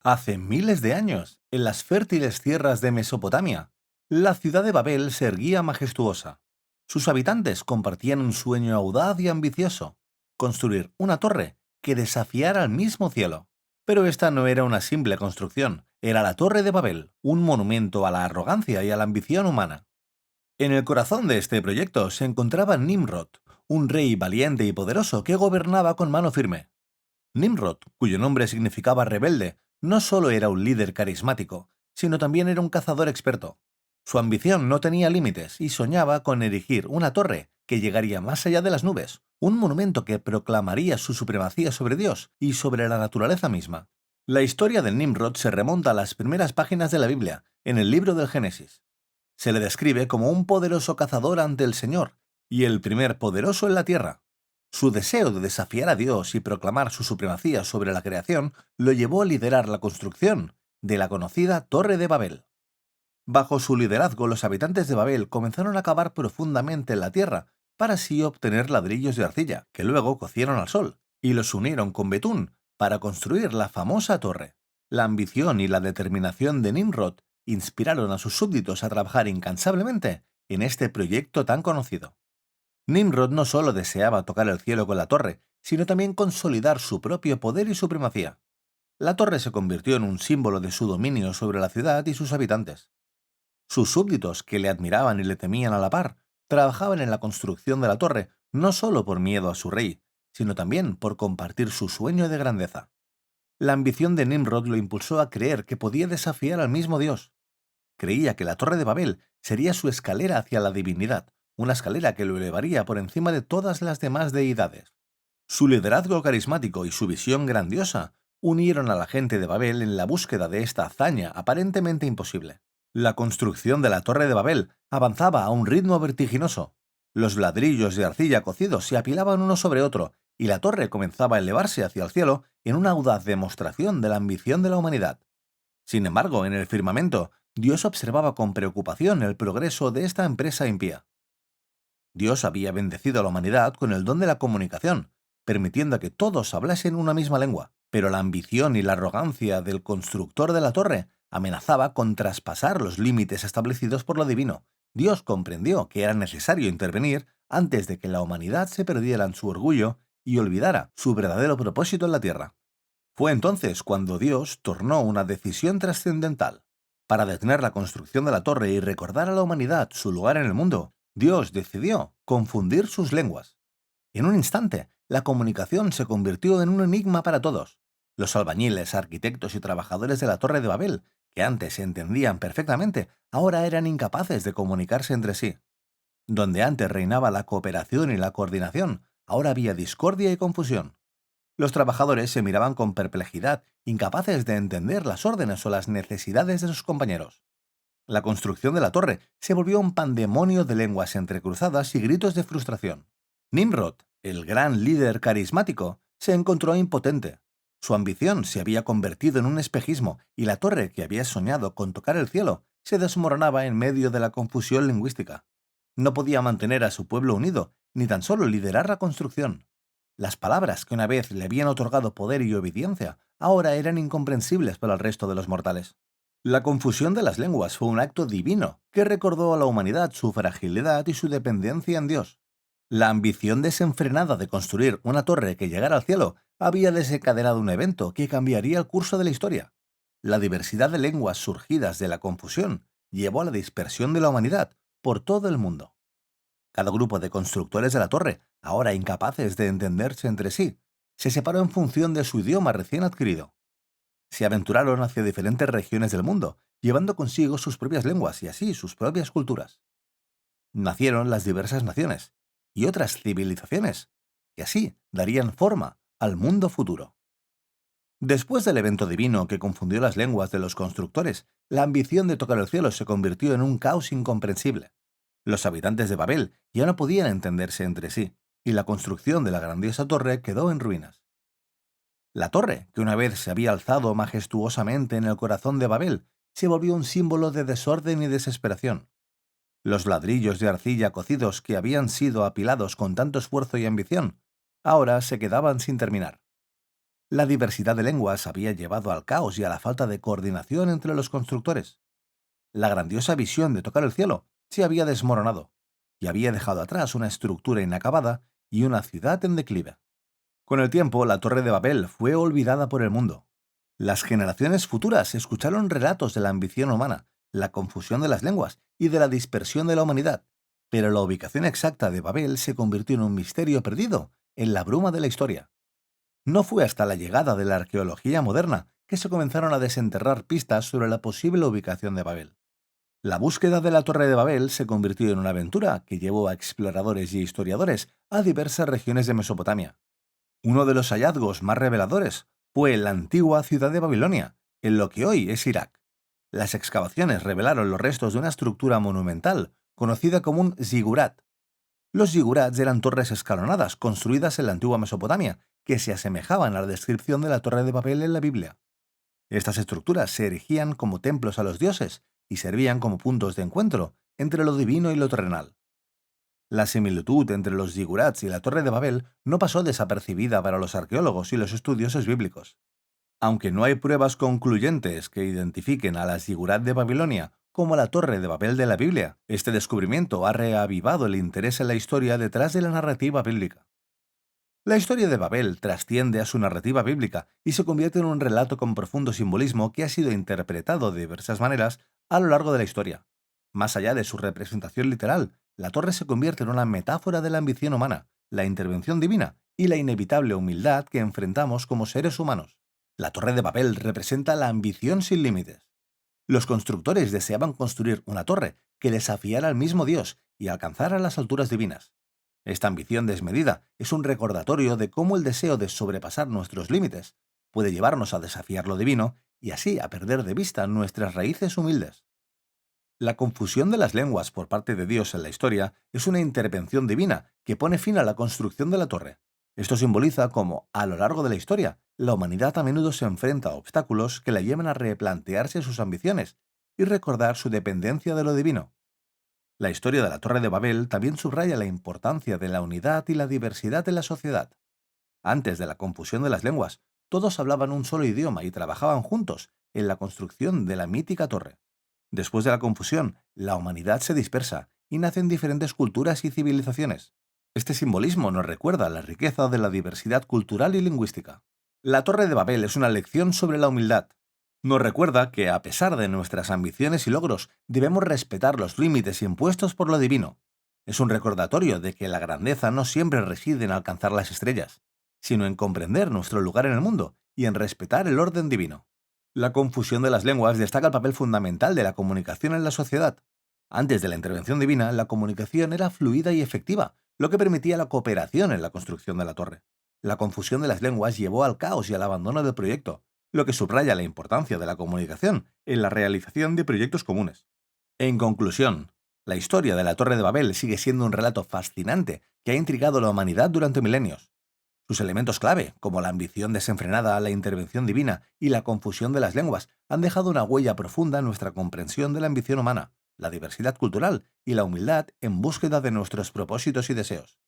Hace miles de años, en las fértiles tierras de Mesopotamia, la ciudad de Babel se erguía majestuosa. Sus habitantes compartían un sueño audaz y ambicioso: construir una torre que desafiara al mismo cielo. Pero esta no era una simple construcción, era la Torre de Babel, un monumento a la arrogancia y a la ambición humana. En el corazón de este proyecto se encontraba Nimrod, un rey valiente y poderoso que gobernaba con mano firme. Nimrod, cuyo nombre significaba rebelde, no solo era un líder carismático, sino también era un cazador experto. Su ambición no tenía límites y soñaba con erigir una torre que llegaría más allá de las nubes, un monumento que proclamaría su supremacía sobre Dios y sobre la naturaleza misma. La historia de Nimrod se remonta a las primeras páginas de la Biblia, en el libro del Génesis. Se le describe como un poderoso cazador ante el Señor y el primer poderoso en la tierra. Su deseo de desafiar a Dios y proclamar su supremacía sobre la creación lo llevó a liderar la construcción de la conocida Torre de Babel. Bajo su liderazgo, los habitantes de Babel comenzaron a cavar profundamente en la tierra para así obtener ladrillos de arcilla, que luego cocieron al sol, y los unieron con betún para construir la famosa torre. La ambición y la determinación de Nimrod inspiraron a sus súbditos a trabajar incansablemente en este proyecto tan conocido. Nimrod no solo deseaba tocar el cielo con la torre, sino también consolidar su propio poder y supremacía. La torre se convirtió en un símbolo de su dominio sobre la ciudad y sus habitantes. Sus súbditos, que le admiraban y le temían a la par, trabajaban en la construcción de la torre no solo por miedo a su rey, sino también por compartir su sueño de grandeza. La ambición de Nimrod lo impulsó a creer que podía desafiar al mismo Dios. Creía que la Torre de Babel sería su escalera hacia la divinidad, una escalera que lo elevaría por encima de todas las demás deidades. Su liderazgo carismático y su visión grandiosa unieron a la gente de Babel en la búsqueda de esta hazaña aparentemente imposible. La construcción de la Torre de Babel avanzaba a un ritmo vertiginoso. Los ladrillos de arcilla cocidos se apilaban uno sobre otro, y la torre comenzaba a elevarse hacia el cielo en una audaz demostración de la ambición de la humanidad. Sin embargo, en el firmamento, Dios observaba con preocupación el progreso de esta empresa impía. Dios había bendecido a la humanidad con el don de la comunicación, permitiendo que todos hablasen una misma lengua, pero la ambición y la arrogancia del constructor de la torre amenazaba con traspasar los límites establecidos por lo divino. Dios comprendió que era necesario intervenir antes de que la humanidad se perdiera en su orgullo y olvidara su verdadero propósito en la tierra. Fue entonces cuando Dios tornó una decisión trascendental. Para detener la construcción de la torre y recordar a la humanidad su lugar en el mundo, Dios decidió confundir sus lenguas. En un instante, la comunicación se convirtió en un enigma para todos. Los albañiles, arquitectos y trabajadores de la Torre de Babel, que antes se entendían perfectamente, ahora eran incapaces de comunicarse entre sí. Donde antes reinaba la cooperación y la coordinación, ahora había discordia y confusión. Los trabajadores se miraban con perplejidad, incapaces de entender las órdenes o las necesidades de sus compañeros. La construcción de la torre se volvió un pandemonio de lenguas entrecruzadas y gritos de frustración. Nimrod, el gran líder carismático, se encontró impotente. Su ambición se había convertido en un espejismo y la torre que había soñado con tocar el cielo se desmoronaba en medio de la confusión lingüística. No podía mantener a su pueblo unido, ni tan solo liderar la construcción. Las palabras que una vez le habían otorgado poder y obediencia ahora eran incomprensibles para el resto de los mortales. La confusión de las lenguas fue un acto divino que recordó a la humanidad su fragilidad y su dependencia en Dios. La ambición desenfrenada de construir una torre que llegara al cielo había desencadenado un evento que cambiaría el curso de la historia. La diversidad de lenguas surgidas de la confusión llevó a la dispersión de la humanidad por todo el mundo. Cada grupo de constructores de la torre, ahora incapaces de entenderse entre sí, se separó en función de su idioma recién adquirido. Se aventuraron hacia diferentes regiones del mundo, llevando consigo sus propias lenguas y así sus propias culturas. Nacieron las diversas naciones y otras civilizaciones, que así darían forma al mundo futuro. Después del evento divino que confundió las lenguas de los constructores, la ambición de tocar el cielo se convirtió en un caos incomprensible. Los habitantes de Babel ya no podían entenderse entre sí, y la construcción de la grandiosa torre quedó en ruinas. La torre, que una vez se había alzado majestuosamente en el corazón de Babel, se volvió un símbolo de desorden y desesperación. Los ladrillos de arcilla cocidos que habían sido apilados con tanto esfuerzo y ambición, ahora se quedaban sin terminar. La diversidad de lenguas había llevado al caos y a la falta de coordinación entre los constructores. La grandiosa visión de tocar el cielo se había desmoronado y había dejado atrás una estructura inacabada y una ciudad en declive. Con el tiempo, la Torre de Babel fue olvidada por el mundo. Las generaciones futuras escucharon relatos de la ambición humana, la confusión de las lenguas y de la dispersión de la humanidad, pero la ubicación exacta de Babel se convirtió en un misterio perdido en la bruma de la historia. No fue hasta la llegada de la arqueología moderna que se comenzaron a desenterrar pistas sobre la posible ubicación de Babel. La búsqueda de la Torre de Babel se convirtió en una aventura que llevó a exploradores y historiadores a diversas regiones de Mesopotamia. Uno de los hallazgos más reveladores fue la antigua ciudad de Babilonia, en lo que hoy es Irak. Las excavaciones revelaron los restos de una estructura monumental conocida como un zigurat. Los zigurats eran torres escalonadas construidas en la antigua Mesopotamia, que se asemejaban a la descripción de la Torre de Babel en la Biblia. Estas estructuras se erigían como templos a los dioses y servían como puntos de encuentro entre lo divino y lo terrenal. La similitud entre los zigurats y la Torre de Babel no pasó desapercibida para los arqueólogos y los estudiosos bíblicos. Aunque no hay pruebas concluyentes que identifiquen a la zigurat de Babilonia como la Torre de Babel de la Biblia, este descubrimiento ha reavivado el interés en la historia detrás de la narrativa bíblica. La historia de Babel trasciende a su narrativa bíblica y se convierte en un relato con profundo simbolismo que ha sido interpretado de diversas maneras a lo largo de la historia. Más allá de su representación literal, la torre se convierte en una metáfora de la ambición humana, la intervención divina y la inevitable humildad que enfrentamos como seres humanos. La Torre de Babel representa la ambición sin límites. Los constructores deseaban construir una torre que desafiara al mismo Dios y alcanzara las alturas divinas. Esta ambición desmedida es un recordatorio de cómo el deseo de sobrepasar nuestros límites puede llevarnos a desafiar lo divino y así a perder de vista nuestras raíces humildes. La confusión de las lenguas por parte de Dios en la historia es una intervención divina que pone fin a la construcción de la torre. Esto simboliza cómo, a lo largo de la historia, la humanidad a menudo se enfrenta a obstáculos que la llevan a replantearse sus ambiciones y recordar su dependencia de lo divino. La historia de la Torre de Babel también subraya la importancia de la unidad y la diversidad en la sociedad. Antes de la confusión de las lenguas, todos hablaban un solo idioma y trabajaban juntos en la construcción de la mítica torre. Después de la confusión, la humanidad se dispersa y nacen diferentes culturas y civilizaciones. Este simbolismo nos recuerda la riqueza de la diversidad cultural y lingüística. La Torre de Babel es una lección sobre la humildad. Nos recuerda que, a pesar de nuestras ambiciones y logros, debemos respetar los límites impuestos por lo divino. Es un recordatorio de que la grandeza no siempre reside en alcanzar las estrellas, sino en comprender nuestro lugar en el mundo y en respetar el orden divino. La confusión de las lenguas destaca el papel fundamental de la comunicación en la sociedad. Antes de la intervención divina, la comunicación era fluida y efectiva, lo que permitía la cooperación en la construcción de la torre. La confusión de las lenguas llevó al caos y al abandono del proyecto, lo que subraya la importancia de la comunicación en la realización de proyectos comunes. En conclusión, la historia de la Torre de Babel sigue siendo un relato fascinante que ha intrigado a la humanidad durante milenios. Sus elementos clave, como la ambición desenfrenada, la intervención divina y la confusión de las lenguas, han dejado una huella profunda en nuestra comprensión de la ambición humana, la diversidad cultural y la humildad en búsqueda de nuestros propósitos y deseos.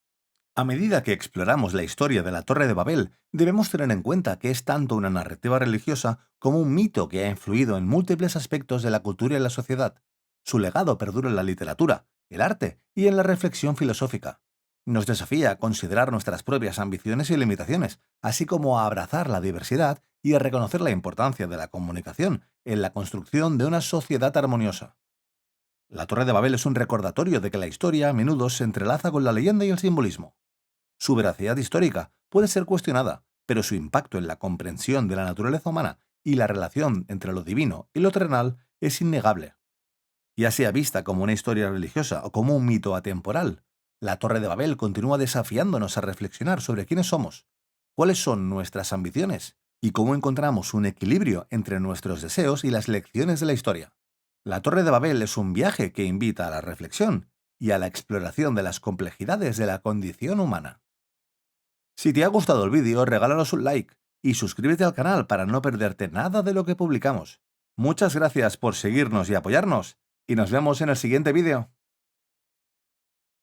A medida que exploramos la historia de la Torre de Babel, debemos tener en cuenta que es tanto una narrativa religiosa como un mito que ha influido en múltiples aspectos de la cultura y la sociedad. Su legado perdura en la literatura, el arte y en la reflexión filosófica. Nos desafía a considerar nuestras propias ambiciones y limitaciones, así como a abrazar la diversidad y a reconocer la importancia de la comunicación en la construcción de una sociedad armoniosa. La Torre de Babel es un recordatorio de que la historia a menudo se entrelaza con la leyenda y el simbolismo. Su veracidad histórica puede ser cuestionada, pero su impacto en la comprensión de la naturaleza humana y la relación entre lo divino y lo terrenal es innegable. Ya sea vista como una historia religiosa o como un mito atemporal, la Torre de Babel continúa desafiándonos a reflexionar sobre quiénes somos, cuáles son nuestras ambiciones y cómo encontramos un equilibrio entre nuestros deseos y las lecciones de la historia. La Torre de Babel es un viaje que invita a la reflexión y a la exploración de las complejidades de la condición humana. Si te ha gustado el vídeo, regálanos un like y suscríbete al canal para no perderte nada de lo que publicamos. Muchas gracias por seguirnos y apoyarnos, y nos vemos en el siguiente vídeo.